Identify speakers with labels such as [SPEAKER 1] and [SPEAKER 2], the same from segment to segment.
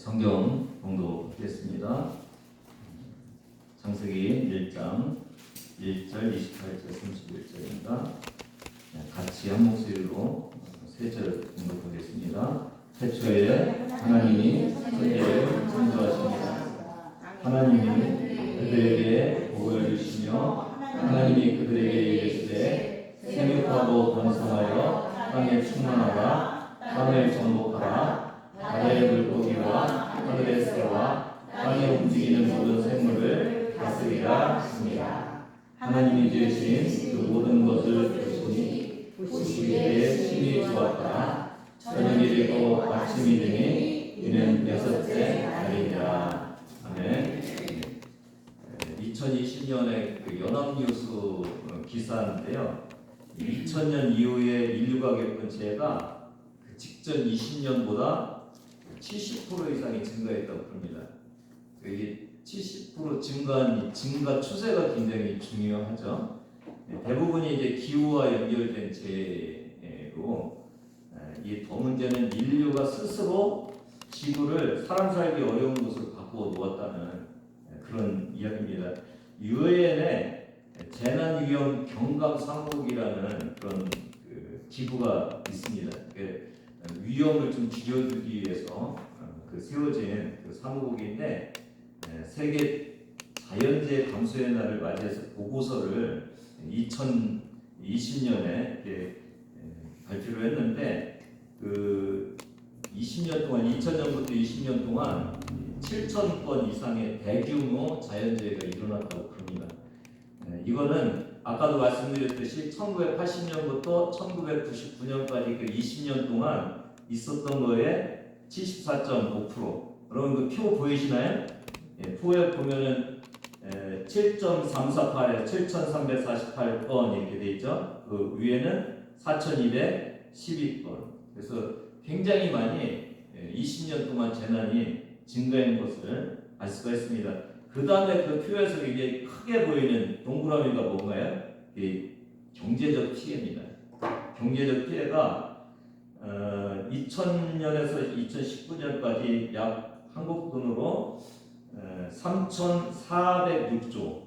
[SPEAKER 1] 성경 봉독하겠습니다. 창세기 1장 1절, 28절, 31절입니다. 같이 한 목소리로 세 절 봉독하겠습니다. 태초에 하나님이 세계를 창조하십니다. 하나님이 그들에게 복을 주시며 하나님이 그들에게 이르시되 생육하고 번성하여 땅에 충만하라. 땅을 정복하라. 바다의 물고기와 하늘의 새와 땅에 움직이는 모든 생물을 다스리라 하시니라. 하나님이 지으신 그 모든 것을 보시기에 심히 좋았다. 저녁이 되고 아침이 되니 이는 여섯째 날이니라. 아멘. 2020년에 그 연합뉴스 기사인데요. 2000년 이후에 인류가 겪은 재해가 그 직전 20년보다 70% 이상이 증가했다고 합니다. 이게 70% 증가한 이 증가 추세가 굉장히 중요하죠. 대부분이 이제 기후와 연결된 재해로 이 더 문제는 인류가 스스로 지구를 사람 살기 어려운 곳으로 바꾸어 놓았다는 그런 이야기입니다. 유엔의 재난 위험 경감 상국이라는 그런 그 기구가 있습니다. 위험을 좀 줄여주기 위해서 세워진 그 사무국인데 세계 자연재해 감수의 날을 맞이해서 보고서를 2020년에 발표를 했는데 그 20년 동안 2000년부터 20년 동안 7,000건 이상의 대규모 자연재해가 일어났다고 합니다. 이거는 아까도 말씀드렸듯이 1980년부터 1999년까지 그 20년 동안 있었던 거에 74.5%. 여러분 그 표 보이시나요? 표에 보면은 7.348에서 7,348건 이렇게 돼 있죠. 그 위에는 4,212건. 그래서 굉장히 많이 20년 동안 재난이 증가한 것을 알 수가 있습니다. 그 다음에 그 표에서 굉장히 크게 보이는 동그라미가 뭔가요? 이 경제적 피해입니다. 경제적 피해가 2000년에서 2019년까지 약 한국 돈으로 3,406조,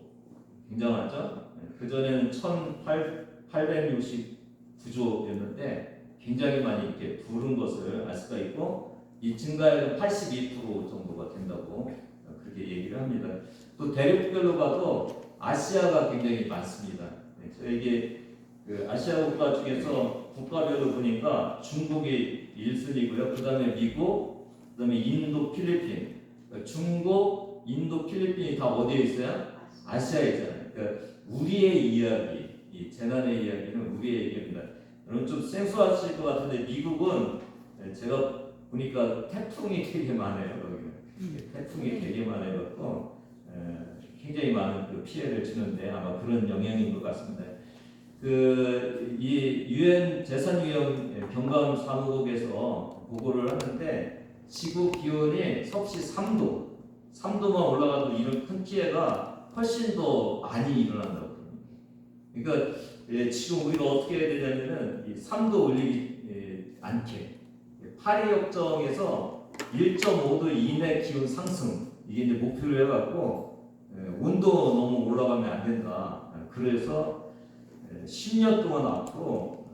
[SPEAKER 1] 굉장하죠? 그전에는 1,869조였는데 굉장히 많이 이렇게 부른 것을 알 수가 있고, 이 증가율은 82% 정도가 된다고 그렇게 얘기를 합니다. 또 대륙별로 봐도 아시아가 굉장히 많습니다. 저에게 그 아시아 국가 중에서 국가별로 보니까 중국이 1순위고요. 그 다음에 미국, 그 다음에 인도, 필리핀. 그러니까 중국, 인도, 필리핀이 다 어디에 있어요? 아시아에 있잖아요. 그러니까 우리의 이야기, 이 재난의 이야기는 우리의 얘기입니다. 여러분 좀 생소하실 것 같은데 미국은 제가 보니까 태풍이 되게 많아요. 거기는 태풍이 되게 많아요. 굉장히 많은 그 피해를 주는데 아마 그런 영향인 것 같습니다. 이 유엔 재난위험 경감 사무국에서 보고를 하는데 지구 기온이 섭씨 3도만 올라가도 이런 큰 피해가 훨씬 더 많이 일어난다고 합니다. 그러니까 지금 우리가 어떻게 해야 되냐면은 3도 올리기 않게 파리 협정에서 1.5도 이내 기온 상승 이게 이제 목표를 해갖고 온도 너무 올라가면 안 된다. 그래서 10년 동안 앞으로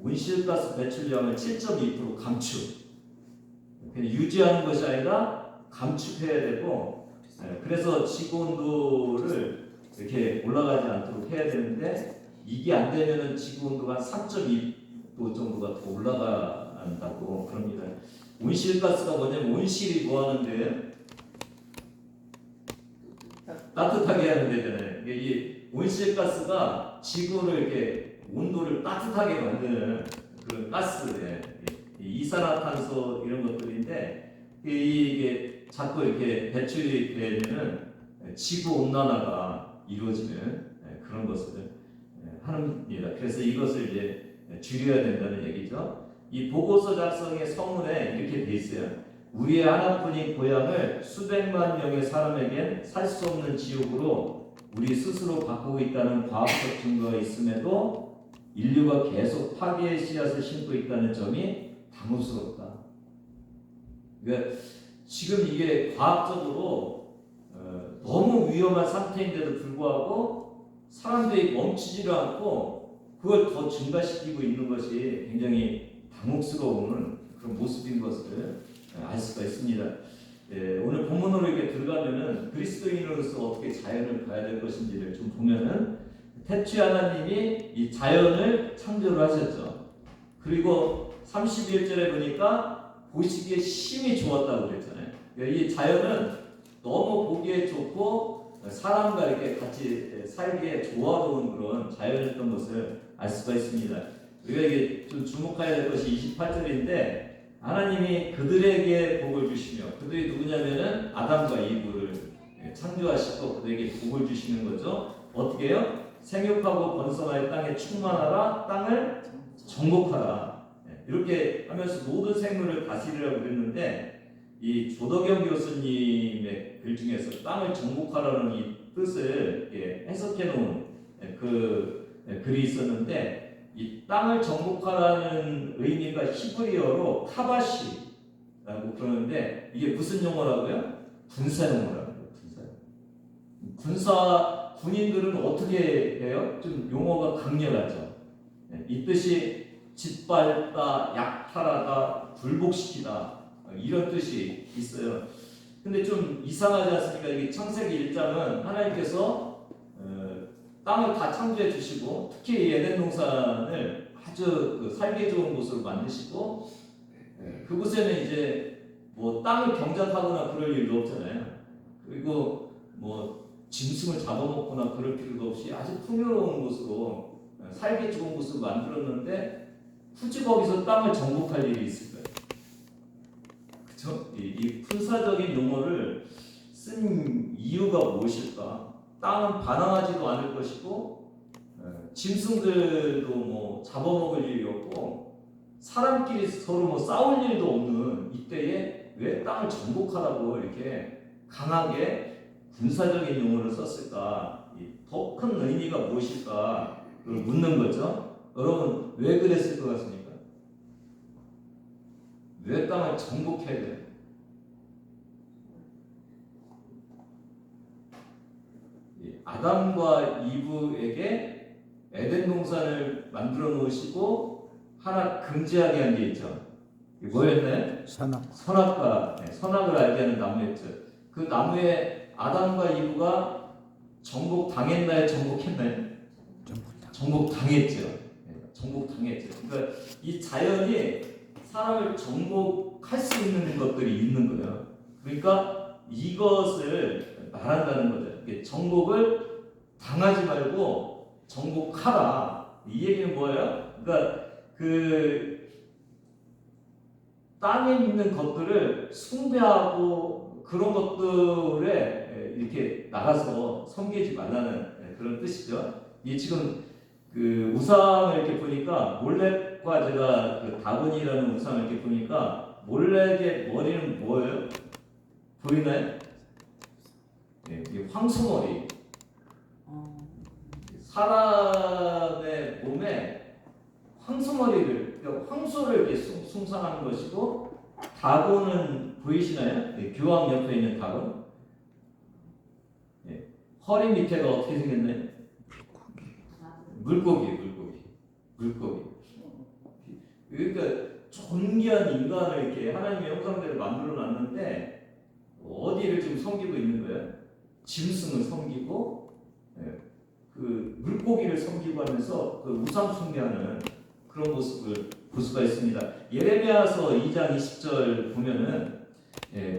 [SPEAKER 1] 온실가스 배출량을 7.2% 감축. 유지하는 것이 아니라 감축해야 되고, 그래서 지구 온도를 이렇게 올라가지 않도록 해야 되는데 이게 안 되면은 지구 온도가 3.2도 정도가 더 올라간다고 그럽니다. 온실가스가 뭐냐면 온실이 뭐 하는데 따뜻하게 하는 데잖아요. 이 온실가스가 지구를 이렇게 온도를 따뜻하게 만드는 그런 가스예요. 이산화탄소 이런 것들인데 이게 자꾸 이렇게 배출이 되면은 지구 온난화가 이루어지는 그런 것을 합니다. 그래서 이것을 이제 줄여야 된다는 얘기죠. 이 보고서 작성의 서문에 이렇게 돼 있어요. 우리의 하나뿐인 고향을 수백만 명의 사람에겐 살 수 없는 지옥으로 우리 스스로 바꾸고 있다는 과학적 증거가 있음에도 인류가 계속 파괴의 씨앗을 심고 있다는 점이 당혹스럽다. 그러니까 지금 이게 과학적으로 너무 위험한 상태인데도 불구하고 사람들이 멈추지를 않고 그걸 더 증가시키고 있는 것이 굉장히 당혹스러운 그런 모습인 것을 알 수가 있습니다. 오늘 본문으로 이렇게 들어가면은 그리스도인으로서 어떻게 자연을 봐야 될 것인지를 좀 보면은 태초에 하나님이 이 자연을 창조를 하셨죠. 그리고 31절에 보니까 보시기에 심히 좋았다고 그랬잖아요. 이 자연은 너무 보기에 좋고 사람과 이렇게 같이 살기에 조화로운 그런 자연이었던 것을 알 수가 있습니다. 우리가 이게 좀 주목해야 될 것이 28절인데 하나님이 그들에게 복을 주시며 그들이 누구냐면은 아담과 이브를 창조하시고 그들에게 복을 주시는 거죠. 어떻게 해요? 생육하고 번성하여 땅에 충만하라 땅을 정복하라 이렇게 하면서 모든 생물을 다스리라고 그랬는데 이 조덕영 교수님의 글 중에서 땅을 정복하라는 이 뜻을 해석해 놓은 그 글이 있었는데 이 땅을 정복하라는 의미가 히브리어로 카바시라고 그러는데 이게 무슨 용어라고요? 군사 용어라고요. 군인들은 어떻게 해요? 좀 용어가 강렬하죠. 이 뜻이 짓밟다, 약탈하다, 굴복시키다 이런 뜻이 있어요. 근데 좀 이상하지 않습니까? 이게 창세기 1장은 하나님께서 땅을 다 창조해 주시고 특히 에덴 동산을 아주 살기 좋은 곳으로 만드시고 그곳에는 이제 뭐 땅을 경작하거나 그럴 일도 없잖아요. 그리고 뭐 짐승을 잡아먹거나 그럴 필요도 없이 아주 풍요로운 곳으로 살기 좋은 곳으로 만들었는데 굳이 거기서 땅을 정복할 일이 있을까요? 그렇죠? 이 군사적인 용어를 쓴 이유가 무엇일까? 땅은 반항하지도 않을 것이고 짐승들도 뭐 잡아먹을 일이 없고 사람끼리 서로 뭐 싸울 일도 없는 이때에 왜 땅을 정복하라고 이렇게 강하게 군사적인 용어를 썼을까? 더 큰 의미가 무엇일까? 그걸 묻는 거죠. 여러분 왜 그랬을 것 같습니까? 왜 땅을 정복해야 돼요? 아담과 이브에게 에덴 동산을 만들어 놓으시고 하나 금지하게 한 게 있죠. 뭐였나요? 선악과 선악을 알게 하는 나무였죠. 그 나무에 아담과 이브가 정복 당했나요? 정복했나요? 정복 당했죠. 정복 당했죠. 그러니까 이 자연이 사람을 정복할 수 있는 것들이 있는 거예요. 그러니까 이것을 말한다는 거죠. 정복을 당하지 말고 정복하라. 이 얘기는 뭐예요? 그러니까 그 땅에 있는 것들을 숭배하고 그런 것들에 이렇게 나가서 섬기지 말라는 그런 뜻이죠. 이 지금 그 우상을 이렇게 보니까 몰렉과 제가 그 다곤이라는 우상을 이렇게 보니까 몰렉의 머리는 뭐예요? 보이나요? 네, 이게 황소머리. 사람의 몸에 황소머리를, 그러니까 황소를 이렇게 숭상하는 것이고, 다곤은 보이시나요? 네, 교황 옆에 있는 다곤. 네, 허리 밑에가 어떻게 생겼나요? 물고기. 그러니까 존귀한 인간을 이렇게 하나님의 형상대로 만들어 놨는데 어디를 지금 섬기고 있는 거예요? 짐승을 섬기고 그 물고기를 섬기고 하면서 그 우상 숭배하는 그런 모습을 볼 수가 있습니다. 예레미야서 2장 20절 보면은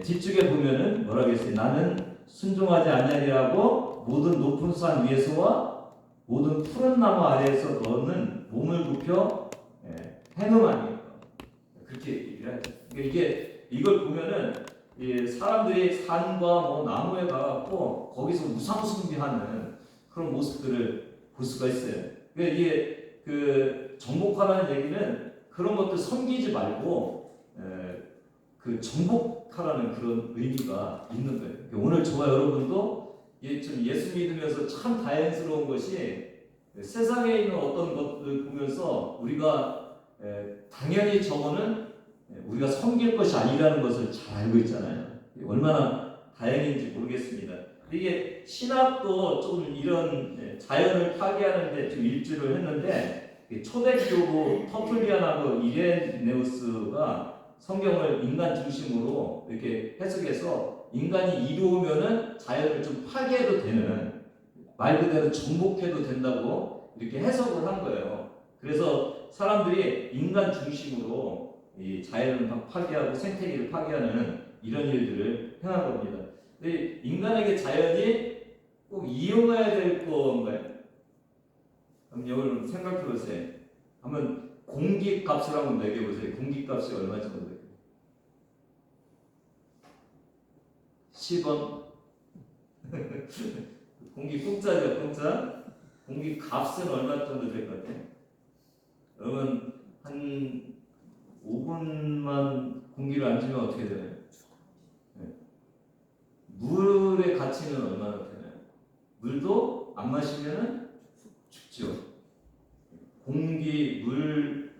[SPEAKER 1] 뒤쪽에 보면은 뭐라고 했어요? 나는 순종하지 아니하리라고 모든 높은 산 위에서와 모든 푸른 나무 아래에서 너는 몸을 굽혀 행음하니까 그렇게 얘기를 하죠. 그러니까 이걸 보면은 사람들이 산과 뭐 나무에 가갖고 거기서 우상 숭배하는 그런 모습들을 볼 수가 있어요. 그러니까 이게 그 정복하라는 얘기는 그런 것들 섬기지 말고 그 정복하라는 그런 의미가 있는 거예요. 그러니까 오늘 저와 여러분도 좀 예수 믿으면서 참 다행스러운 것이 세상에 있는 어떤 것들 보면서 우리가 당연히 저거는 우리가 섬길 것이 아니라는 것을 잘 알고 있잖아요. 얼마나 다행인지 모르겠습니다. 이게 신학도 좀 이런 자연을 파괴하는데 좀 일주를 했는데 초대교부 터툴리안하고 이레네우스가 성경을 인간 중심으로 이렇게 해석해서 인간이 이루면은 자연을 좀 파괴해도 되는, 말 그대로 정복해도 된다고 이렇게 해석을 한 거예요. 그래서 사람들이 인간 중심으로 이 자연을 파괴하고 생태계를 파괴하는 이런 일들을 행한 겁니다. 근데 인간에게 자연이 꼭 이용해야 될 건가요? 그럼 여러분 생각해 보세요. 한번 공기 값을 한번 매겨보세요. 공기 값이 얼마 정도 돼요? 10원? 공기 공짜죠, 공짜? 공기 값은 얼마 정도 될 것 같아요? 여러분 한 5분만 공기를 안 주면 어떻게 되나요? 물의 가치는 얼마나 되나요? 물도 안 마시면 죽죠. 공기, 물,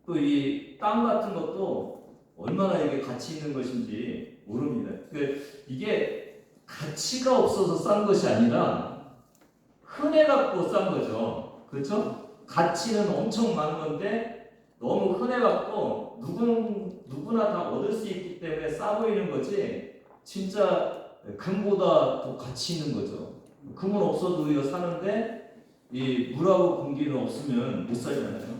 [SPEAKER 1] 또 이 땅 같은 것도 얼마나 이게 가치 있는 것인지 모릅니다. 그러니까 이게 가치가 없어서 싼 것이 아니라 흔해 갖고 싼 거죠. 그렇죠? 가치는 엄청 많은 건데 너무 흔해 갖고 누구나 다 얻을 수 있기 때문에 싸 보이는 거지. 진짜 금보다 더 가치 있는 거죠. 금은 없어도 우리가 사는데 이 물하고 공기는 없으면 못 살잖아요.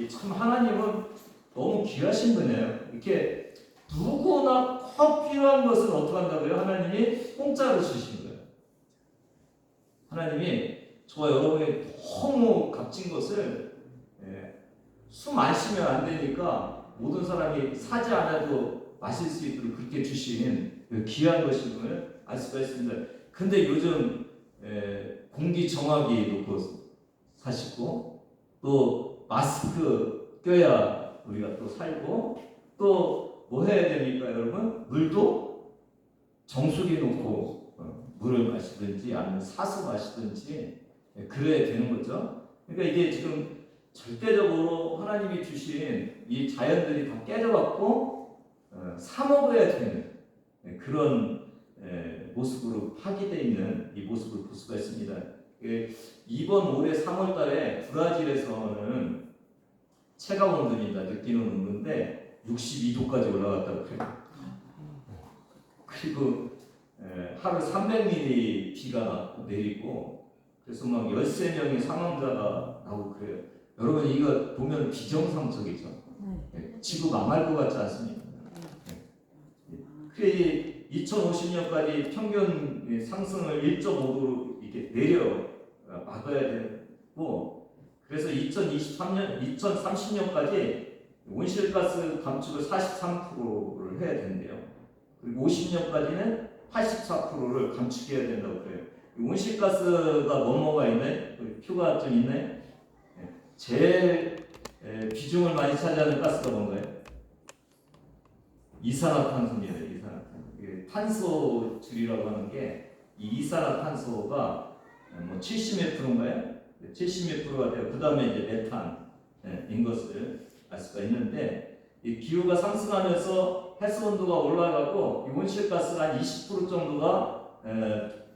[SPEAKER 1] 참 하나님은 너무 귀하신 분이에요. 이렇게 누구나 꼭 필요한 것은 어떻게 한다고요? 하나님이 공짜로 주시는 거예요. 하나님이 저와 여러분이 너무 값진 것을 숨 안 쉬면 안 되니까 모든 사람이 사지 않아도 마실 수 있도록 그렇게 주신 귀한 것임을 알 수가 있습니다. 근데 요즘 공기 정화기 놓고 사시고 또 마스크 껴야 우리가 또 살고 또 뭐 해야 됩니까 여러분? 물도 정수기 놓고 물을 마시든지 아니면 사서 마시든지 그래야 되는 거죠. 그러니까 이게 지금 절대적으로 하나님이 주신 이 자연들이 다 깨져갖고 사 먹어야 되는 그런 모습으로 파괴되어 있는 이 모습을 볼 수가 있습니다. 이번 올해 3월달에 브라질에서는 체감 온도입니다. 느끼는 온도인데 62도까지 올라갔다고 그래요. 그리고 하루 300mm 비가 내리고 그래서 막 13명의 사망자가 나오고 그래요. 여러분 이거 보면 비정상적이죠. 지구 망할 것 같지 않습니까? 그래 2050년까지 평균 상승을 1.5도로 이렇게 내려 막아야 되고 그래서 2030년까지 온실가스 감축을 43%를 해야 된대요. 그리고 50년까지는 84%를 감축해야 된다고 그래요. 온실가스가 뭐가 있나요? 표가 좀 있나요? 제일 비중을 많이 차지하는 가스가 뭔가요? 이산화탄소입니다. 이산화탄소. 탄소줄이라고 하는 게 이 이산화탄소가 뭐 70몇 프로인가요? 70몇 프로가 돼요. 그 다음에 이제 메탄인 것을 알 수가 있는데 이 기후가 상승하면서 해수 온도가 올라가고 이 온실가스가 한 20% 정도가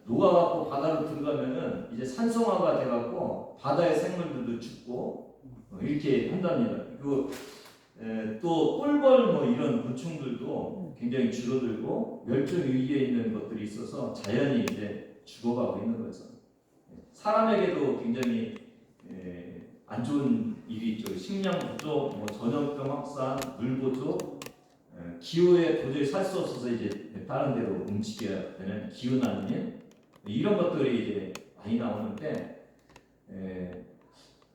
[SPEAKER 1] 녹아갖고 바다로 들어가면은 이제 산성화가 돼갖고 바다의 생물들도 죽고 이렇게 한답니다. 그리고 또 꿀벌 뭐 이런 곤충들도 굉장히 줄어들고 멸종 위기에 있는 것들이 있어서 자연이 이제 죽어가고 있는 거죠. 사람에게도 굉장히 안 좋은 일이 있죠. 식량 부족, 뭐 전염병 확산, 물 부족, 기후에 도저히 살 수 없어서 이제 다른 데로 움직여야 되는 기후난민 이런 것들이 이제 많이 나오는데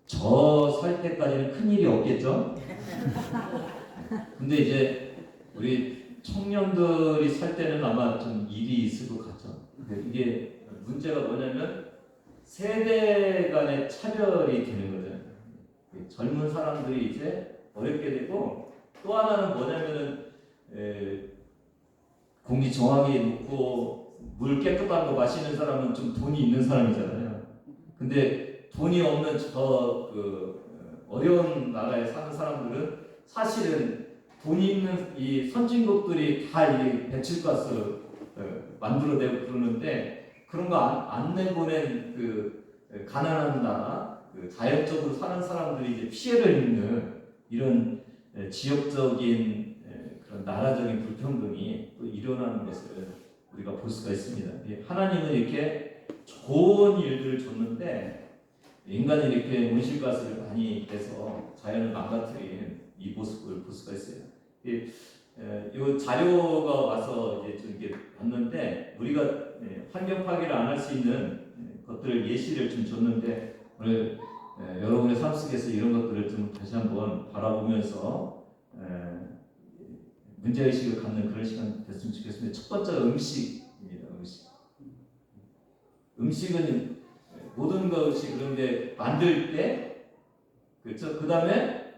[SPEAKER 1] 저 살 때까지는 큰 일이 없겠죠. 근데 이제 우리 청년들이 살 때는 아마 좀 일이 있을 것 같죠. 이게 문제가 뭐냐면 세대 간의 차별이 되는 거죠. 젊은 사람들이 이제 어렵게 되고 또 하나는 뭐냐면은 공기 정화기 놓고 물 깨끗한 거 마시는 사람은 좀 돈이 있는 사람이잖아요. 근데 돈이 없는 저 어려운 나라에 사는 사람들은 사실은 돈 있는 이 선진국들이 다 이 배출가스 만들어내고 그러는데 그런 거 안 내보낸 그 가난한 나라, 그 자연적으로 사는 사람들이 이제 피해를 입는 이런 지역적인 그런 나라적인 불평등이 또 일어나는 것을 우리가 볼 수가 있습니다. 하나님은 이렇게 좋은 일들을 줬는데 인간이 이렇게 온실가스를 많이 내서 자연을 망가뜨린 이 모습을 볼 수가 있어요. 이 자료가 와서 이제 좀 이게 봤는데 우리가 환경 파괴를 안 할 수 있는 것들을 예시를 좀 줬는데 오늘 여러분의 삶 속에서 이런 것들을 좀 다시 한번 바라보면서 문제의식을 갖는 그런 시간 됐으면 좋겠습니다. 첫 번째가 음식입니다. 음식은 모든 것이 그런데 만들 때 그렇죠. 그 다음에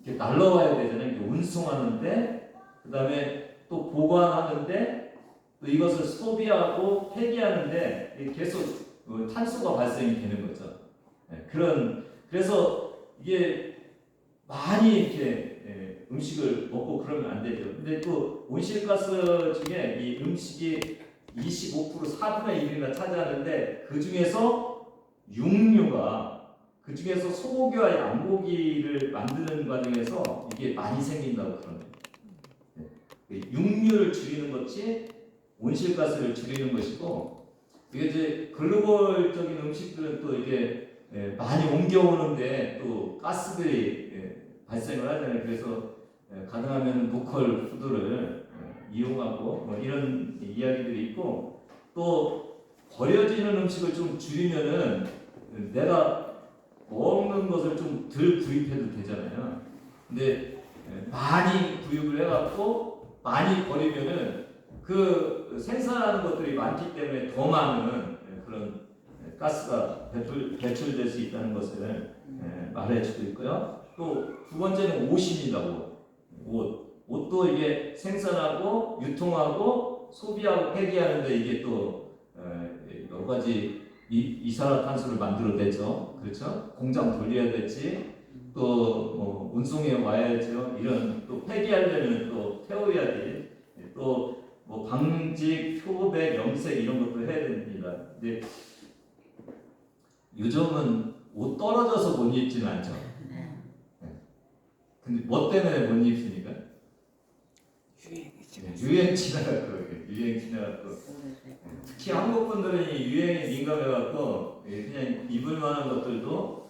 [SPEAKER 1] 이렇게 날라와야 되잖아요. 이렇게 운송하는데 그 다음에 또 보관하는데 또 이것을 소비하고 폐기하는데 계속 탄소가 발생이 되는 거죠. 그래서 이게 많이 이렇게 음식을 먹고 그러면 안 되죠. 근데 또 온실가스 중에 이 음식이 25% 4분의 1이나 차지하는데 그 중에서 육류가 그 중에서 소고기와 양고기를 만드는 과정에서 이게 많이 생긴다고 그러네요. 육류를 줄이는 것이 온실가스를 줄이는 것이고 이게 이제 글로벌적인 음식들은 또 이게 많이 옮겨오는데 또 가스들이 발생을 하잖아요. 그래서 가능하면 로컬 푸드를 이용하고 뭐 이런 이야기들이 있고 또 버려지는 음식을 좀 줄이면은 내가 먹는 것을 좀 덜 구입해도 되잖아요. 근데 많이 구입을 해갖고 많이 버리면은 그 생산하는 것들이 많기 때문에 더 많은 그런 가스가 배출될 수 있다는 것을 말해주고 있고요. 또 두 번째는 옷입니다. 옷도 이게 생산하고 유통하고 소비하고 폐기하는데 이게 또 여러 가지 이산화탄소를 만들어내죠. 그렇죠? 공장 돌려야 될지 또 뭐 운송해 와야죠. 이런 또 폐기하려면 또 태워야 돼. 또 뭐 방직, 표백, 염색 이런 것도 해야 됩니다. 근데 요즘은 옷 떨어져서 못 입지는 않죠. 근데 뭐 때문에 못 입습니까? 유행 지나갔고 특히 한국 분들은 이 유행에 민감해갖고 그냥 입을 만한 것들도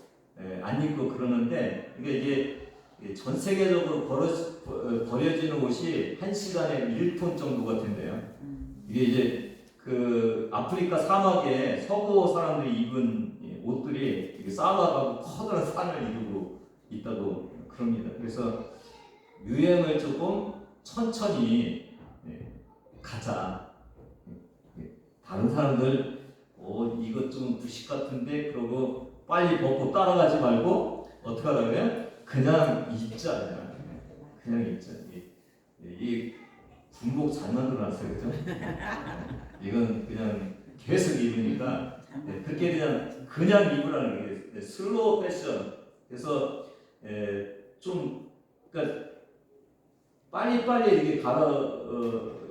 [SPEAKER 1] 안 입고 그러는데 이게 전 세계적으로 버려지는 옷이 1시간에 1톤 정도가 된대요. 이게 이제 그 아프리카 사막에 서구 사람들이 입은 옷들이 이렇게 쌓아가고 커다란 산을 이루고 있다고 그럽니다. 그래서 유행을 조금 천천히 가자. 다른 사람들 이것 좀 부식 같은데 그러고 빨리 벗고 따라가지 말고 어떻게 하냐면 그냥 입자. 그냥 입자. 이 군복 잘 만들어놨어요, 그죠? 이건 그냥 계속 입으니까 그렇게 그냥 입으라는 게 슬로우 패션. 그래서 좀 그러니까 빨리빨리 이렇게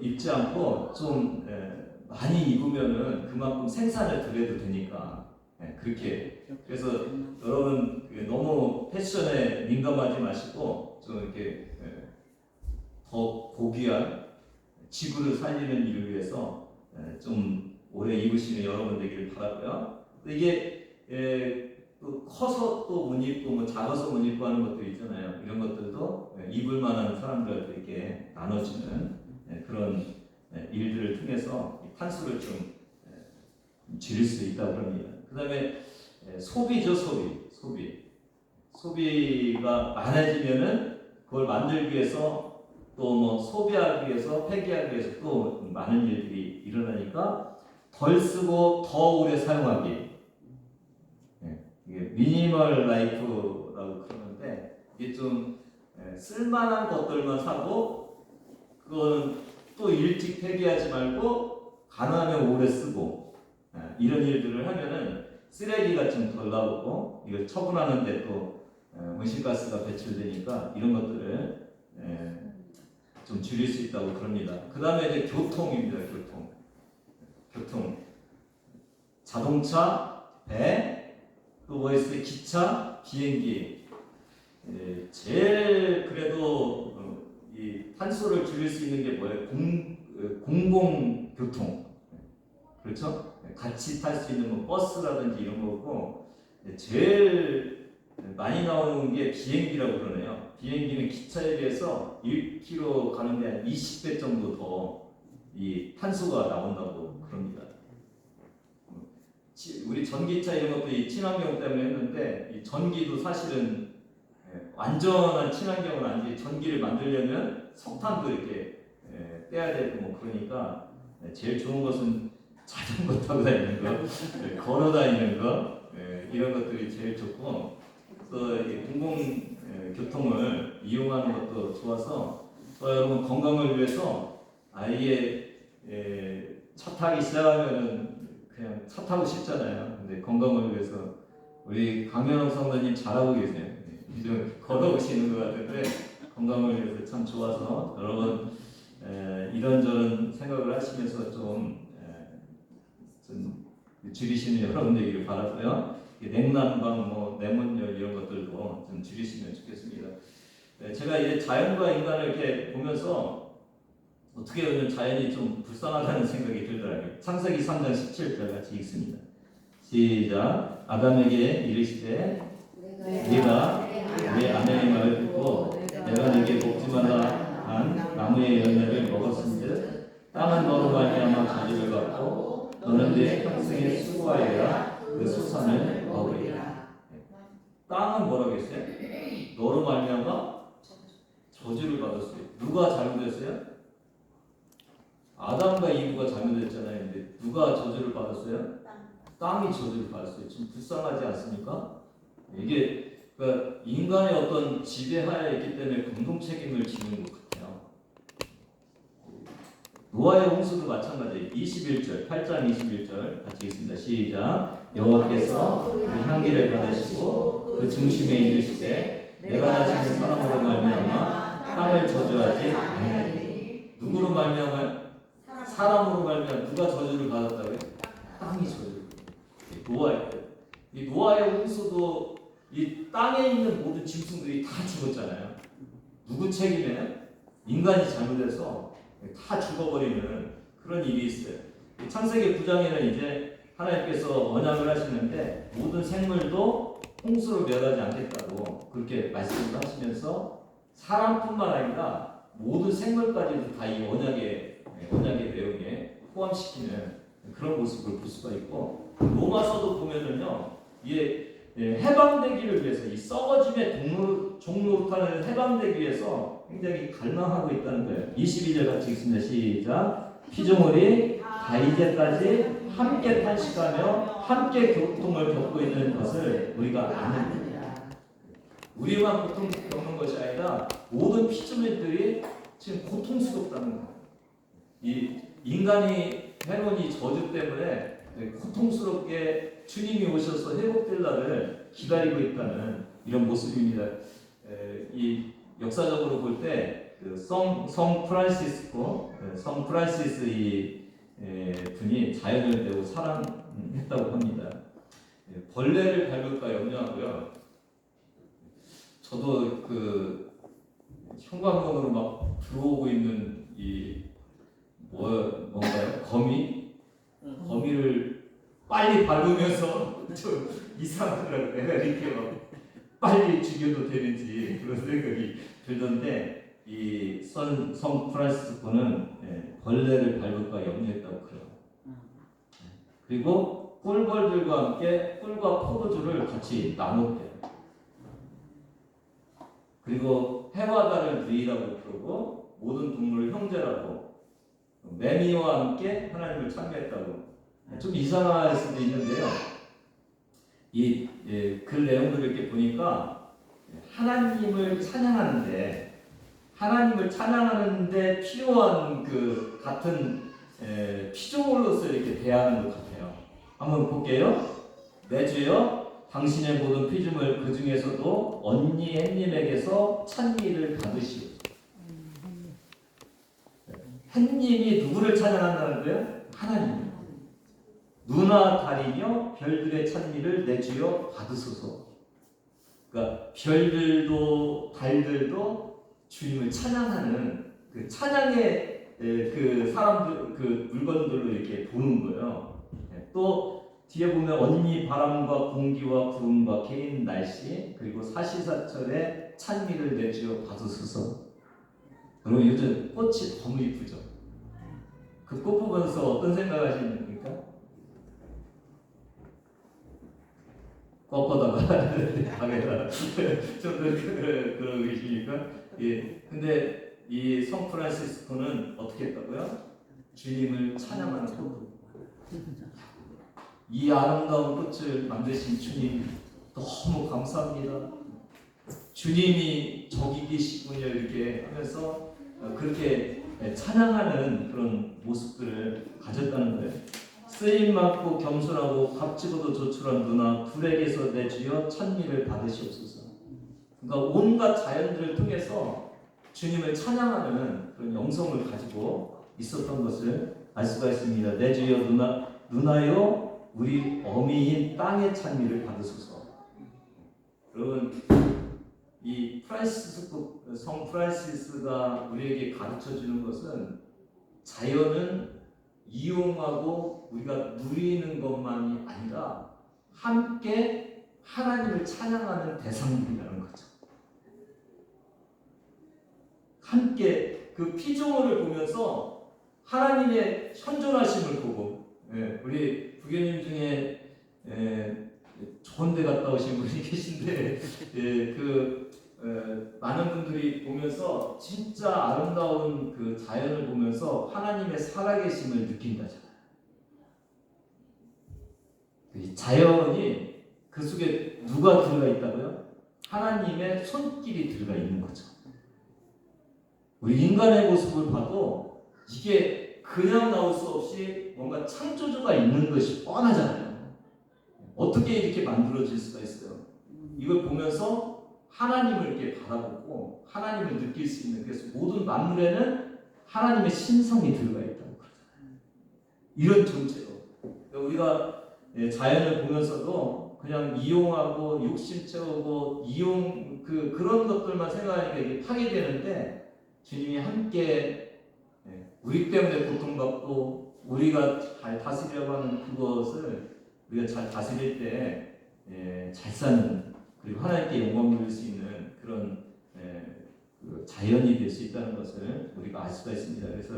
[SPEAKER 1] 입지 않고 좀 많이 입으면은 그만큼 생산을 덜 해도 되니까 그렇게. 그래서 여러분 너무 패션에 민감하지 마시고 좀 이렇게 더 고귀한 지구를 살리는 일을 위해서 좀 오래 입으시는 여러분 되기를 바라고요. 이게 또 커서 또 못 입고 뭐 작아서 못 입고 하는 것들 있잖아요. 이런 것들도 입을 만한 사람들한테 이렇게 나눠주는 그런 일들을 통해서 탄소를 좀 줄일 수 있다고 합니다. 그 다음에 소비죠. 소비가 많아지면은 그걸 만들기 위해서 또 뭐 소비하기 위해서 폐기하기 위해서 또 많은 일들이 일어나니까 덜 쓰고 더 오래 사용하기. 이게 미니멀 라이프라고 그러는데 이게 좀 쓸만한 것들만 사고 그건 또 일찍 폐기하지 말고 가능하면 오래 쓰고 이런 일들을 하면은 쓰레기가 좀 덜 나오고 이걸 처분하는데 또 온실가스가 배출되니까 이런 것들을 좀 줄일 수 있다고 그럽니다. 그 다음에 이제 교통입니다. 교통. 자동차, 배, 또 뭐 있어요? 기차, 비행기. 제일 그래도 이 탄소를 줄일 수 있는 게 뭐예요? 공공교통. 그렇죠? 같이 탈 수 있는 뭐 버스라든지 이런 거고, 제일 많이 나오는 게 비행기라고 그러네요. 비행기는 기차에 비해서 1km 가는데 한 20배 정도 더 이 탄소가 나온다고 그럽니다. 우리 전기차 이런 것도 이 친환경 때문에 했는데, 이 전기도 사실은 완전한 친환경은 아니지. 전기를 만들려면 석탄도 이렇게 떼야 되고 뭐 그러니까 제일 좋은 것은 자전거 타고 다니는 거, 걸어 다니는 거, 이런 것들이 제일 좋고, 또 공공교통을 이용하는 것도 좋아서 여러분 건강을 위해서 아예 차 타기 시작하면은 그냥 차 타고 싶잖아요. 근데 건강을 위해서 우리 강현웅 성도님 잘하고 계세요. 좀 걸어오시는 것 같은데 건강을 위해서 참 좋아서 여러분 이런저런 생각을 하시면서 좀 줄이시는 여러분 되기를 바라고요. 냉난방, 뭐 내문열 이런 것들도 좀 줄이시면 좋겠습니다. 제가 이제 자연과 인간을 이렇게 보면서 어떻게 보면 자연이 좀 불쌍하다는 생각이 들더라고요. 창세기 3장 17절 같이 읽습니다. 시작. 아담에게 이르시되 네가 내 아내의 말을 듣고 내가 네게 먹지 말라 한 나무의 열매를 먹었은즉 땅은 너로 말미암아 저주를 받고 너는 내 평생에 수고하여야 그 소산을 먹으리라. 땅은 뭐라고 했어요? 너로 말미암아 저주를 받았어요. 누가 잘못했어요? 아담과 이브가 잘못했잖아요. 근데 누가 저주를 받았어요? 땅이 저주를 받았어요. 좀 불쌍하지 않습니까? 이게 그러니까 인간의 어떤 지배하에 있기 때문에 공동 책임을 지는 것 같아요. 노아의 홍수도 마찬가지예요. 21절, 8장 21절 같이 읽습니다. 시작. 여호와께서 그 향기를 받으시고 그 중심에 이르시되 내가 다시는 사람으로 말미암아 땅을 저주하지 아니하리니. 누구로 말미암아? 사람으로 말미암아. 누가 저주를 받았다고요? 땅이 저주를. 이 노아의 홍수도 이 땅에 있는 모든 짐승들이 다 죽었잖아요. 누구 책임이에요? 인간이 잘못해서 다 죽어버리는 그런 일이 있어요. 창세기 9장에는 이제 하나님께서 언약을 하시는데 모든 생물도 홍수로 멸하지 않겠다고 그렇게 말씀을 하시면서 사람뿐만 아니라 모든 생물까지도 다 이 언약의 내용에 포함시키는 그런 모습을 볼 수가 있고, 로마서도 보면은요, 이게 해방되기를 위해서 이 썩어짐의 종로타는 해방되기 위해서 굉장히 갈망하고 있다는 거예요. 22절 같이 읽습니다. 시작. 피조물이 다 이제까지 함께 탄식하며 함께 고통을 겪고 있는 것을 우리가 아느니라. 우리만 고통 겪는 것이 아니라 모든 피조물들이 지금 고통스럽다는 거예요. 이 인간이 해놓은 이 저주 때문에 고통스럽게 주님이 오셔서 회복될 날을 기다리고 있다는 이런 모습입니다. 이 역사적으로 볼 때 성 프란시스 이 분이 자연을 배우 사랑했다고 합니다. 벌레를 밟을까 염려하고요. 저도 그 현관문으로 막 들어오고 있는 이 뭔가요? 거미를 빨리 밟으면서 좀 이상하더라고요. 내가 이렇게 막 빨리 죽여도 되는지 그런 생각이 들던데, 이 성 프란시스코는 벌레를 밟을까 염려했다고 그래요. 그리고 꿀벌들과 함께 꿀과 포도주를 같이 나눴대요. 그리고 해와 달을 누이라고 부르고 모든 동물을 형제라고, 매미와 함께 하나님을 찬미했다고. 좀 이상할 수도 있는데요. 이 글 내용들을 이렇게 보니까 하나님을 찬양하는데 필요한 그 같은 피조물로서 이렇게 대하는 것 같아요. 한번 볼게요. 내 주여 당신의 모든 피조물 그 중에서도 언니 햇님에게서 찬미를 받으시오. 햇님이 누구를 찬양한다는 거예요? 하나님. 누나 달이며 별들의 찬미를 내 주여 받으소서. 그러니까 별들도 달들도 주님을 찬양하는 그 찬양의 그 사람들 그 물건들로 이렇게 보는 거예요. 또 뒤에 보면 언니 바람과 공기와 구름과 개인 날씨 그리고 사시사철에 찬미를 내 주여 받으소서. 여러분 요즘 꽃이 너무 이쁘죠? 그 꽃 보면서 어떤 생각하시는 겁니까? 꺾어다가 방에다 좀 그러고 계십니까? 예. 근데 이 성 프란시스코는 어떻게 했다고요? 주님을 찬양하는 꽃. 이 아름다운 꽃을 만드신 주님 너무 감사합니다. 주님이 저기 계시군요 이렇게 하면서 그렇게 찬양하는 그런 모습들을 가졌다는 거예요. 쓰임 많고 겸손하고 값지고도 조촐한 누나 둘에게서 내 주여 찬미를 받으시옵소서. 그러니까 온갖 자연들을 통해서 주님을 찬양하는 그런 영성을 가지고 있었던 것을 알 수가 있습니다. 내 주여 누나여 우리 어미인 땅의 찬미를 받으소서. 여러분 이 성 프란시스가 우리에게 가르쳐 주는 것은 자연은 이용하고 우리가 누리는 것만이 아니라 함께 하나님을 찬양하는 대상들이라는 거죠. 함께 그 피조물을 보면서 하나님의 현존하심을 보고 우리 부교님 중에 좋은 데 갔다 오신 분이 계신데 많은 분들이 보면서 진짜 아름다운 그 자연을 보면서 하나님의 살아계심을 느낀다잖아요. 이 자연이 그 속에 누가 들어가 있다고요? 하나님의 손길이 들어가 있는 거죠. 우리 인간의 모습을 봐도 이게 그냥 나올 수 없이 뭔가 창조주가 있는 것이 뻔하잖아요. 어떻게 이렇게 만들어질 수가 있어요? 이걸 보면서 하나님을 이렇게 바라보고 하나님을 느낄 수 있는, 그래서 모든 만물에는 하나님의 신성이 들어가 있다고 그러잖아요. 이런 존재로 우리가 자연을 보면서도 그냥 이용하고 욕심 채우고 그런 것들만 생각하니까 이게 파괴되는데, 주님이 함께 우리 때문에 고통받고 우리가 잘 다스리려고 하는 그것을 우리가 잘 다스릴 때 잘 사는, 그리고 하나님께 영광 돌릴 수 있는 그런 그 자연이 될 수 있다는 것을 우리가 알 수가 있습니다. 그래서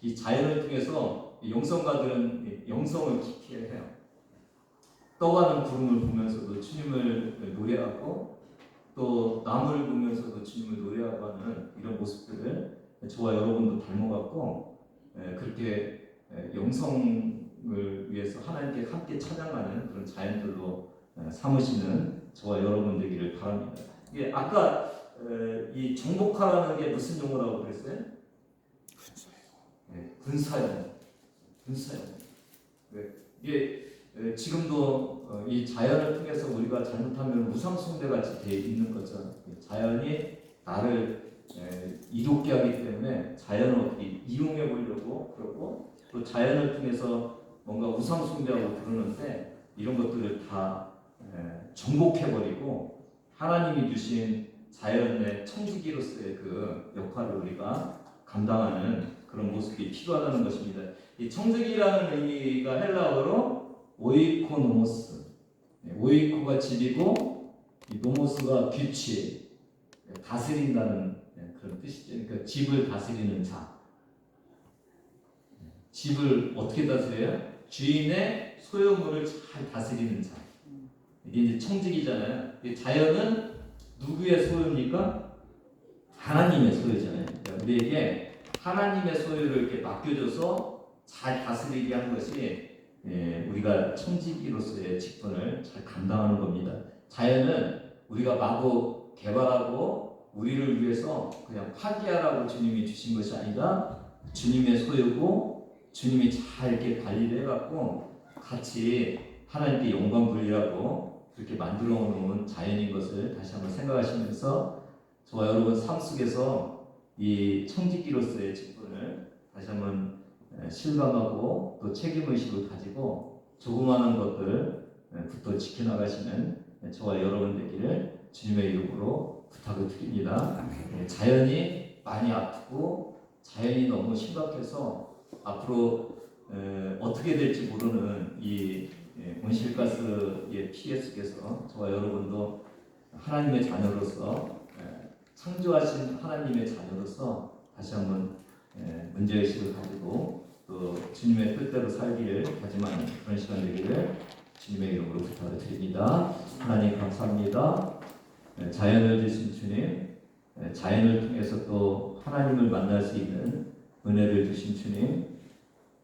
[SPEAKER 1] 이 자연을 통해서 영성가들은 영성을 깊이 해요. 떠가는 구름을 보면서도 주님을 노래하고 또 나무를 보면서도 주님을 노래하고 하는 이런 모습들을 저와 여러분도 닮아갖고 그렇게 영성을 위해서 하나님께 함께 찬양하는 그런 자연들로 삼으시는 저와 여러분 되기를 바랍니다. 이게 아까 이 정복하라는 게 무슨 용어라고 그랬어요? 군사용. 이게 지금도 이 자연을 통해서 우리가 잘못하면 우상숭배같이 돼 있는 거죠. 자연이 나를 이롭게 하기 때문에 자연을 어떻게 이용해 보려고 그러고, 또 자연을 통해서 뭔가 우상숭배하고 그러는데, 이런 것들을 다 정복해버리고 하나님이 주신 자연의 청지기로서의 그 역할을 우리가 감당하는 그런 모습이 필요하다는 것입니다. 이 청지기라는 의미가 헬라어로 오이코노모스, 오이코가 집이고 이 노모스가 규칙, 다스린다는 그런 뜻이죠. 그러니까 집을 다스리는 자. 집을 어떻게 다스려요? 주인의 소유물을 잘 다스리는 자. 이게 이제 청직이잖아요. 자연은 누구의 소유입니까? 하나님의 소유잖아요. 그러니까 우리에게 하나님의 소유를 이렇게 맡겨줘서 잘 다스리게 한 것이 우리가 청지기로서의 직분을 잘 감당하는 겁니다. 자연은 우리가 마구 개발하고 우리를 위해서 그냥 파기하라고 주님이 주신 것이 아니라 주님의 소유고, 주님이 잘 이렇게 관리를 해갖고 같이 하나님께 영광 돌리라고 그렇게 만들어 놓은 자연인 것을 다시 한번 생각하시면서 저와 여러분 삶 속에서 이 청지기로서의 직분을 다시 한번 실감하고 또 책임의식을 가지고 조그마한 것들부터 지켜나가시는 저와 여러분 되기를 주님의 이름으로 부탁을 드립니다. 자연이 많이 아프고 자연이 너무 심각해서 앞으로 어떻게 될지 모르는 이 온실가스의 피해 속에서 저와 여러분도 하나님의 자녀로서 창조하신 하나님의 자녀로서 다시 한번 문제의식을 가지고 또 주님의 뜻대로 살기를 다짐하는 그런 시간 되기를 주님의 이름으로 부탁을 드립니다. 하나님 감사합니다. 자연을 주신 주님, 자연을 통해서 또 하나님을 만날 수 있는 은혜를 주신 주님,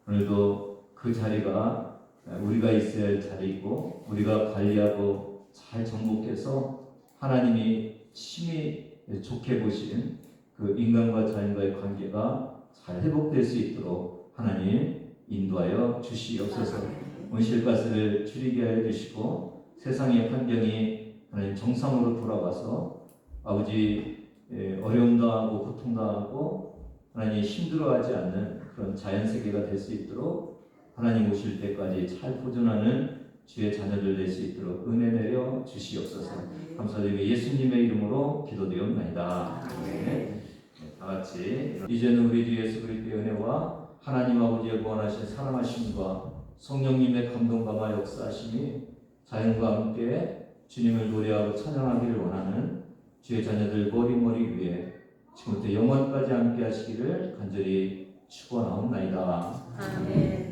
[SPEAKER 1] 오늘도 그 자리가 우리가 있어야 할 자리이고 우리가 관리하고 잘 정복해서 하나님이 심히 좋게 보신 그 인간과 자연과의 관계가 잘 회복될 수 있도록 하나님 인도하여 주시옵소서. 온실가스를 줄이게 하여 주시고 세상의 환경이 하나님 정상으로 돌아와서 아버지 어려움 당하고 고통 당하고 하나님 힘들어하지 않는 그런 자연 세계가 될 수 있도록 하나님 오실 때까지 잘 보존하는 주의 자녀들 될 수 있도록 은혜 내려 주시옵소서. 감사드리며 예수님의 이름으로 기도드리옵나이다. 네. 다 같이 이제는 우리 주 예수 그리스도의 은혜와 하나님 아버지의 무한하신 사랑하심과 성령님의 감동감화 역사하심이 자연과 함께 주님을 노래하고 찬양하기를 원하는 주의 자녀들 머리머리 위에 지금부터 영원까지 함께 하시기를 간절히 축원하옵나이다.
[SPEAKER 2] 아멘.